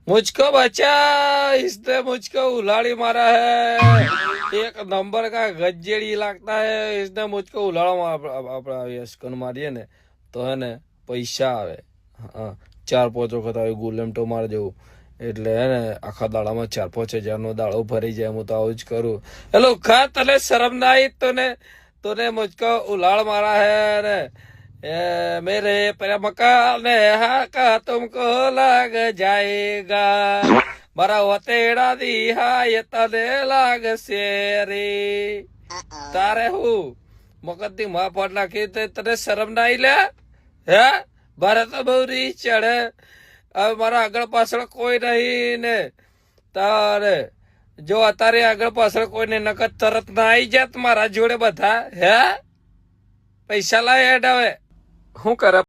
मुझको बचा, इसने मुझको उलाड़ी मारा है। एक नंबर का गज्जेड़ी लगता है, इसने मुझको उलाड़ा આપડા યશકન મારીએ ને તો હે ને પૈસા આવે. હા, 4-5 વખત આવે ગુલેમટો માર જેવું. એટલે હે ને આખા દાડામાં 4-5 હજારનો દાડો ભરી જાય. હું તો આવું જ કરું. હેલો ખા, તને શરમ ના આવી? તને મુझको ઉલાળ મારા હે ને मेरे प्रेम का नेहा तुमको लग जाएगा, मारा वतेड़ा दिहाय तने लाग शेरी. तारे હું મગજની માં પાડ નાખી તને શરમ ના આવી લે? હે મારે તો બહુ રીચ ચડે. હવે મારા આગળ પાછળ કોઈ નહીં ને તારે જો અત્યારે આગળ પાછળ કોઈ ને નકર તરત ના આવી જાત મારા જોડે બધા. હે પૈસા લાય હેડ હવે શું કરે?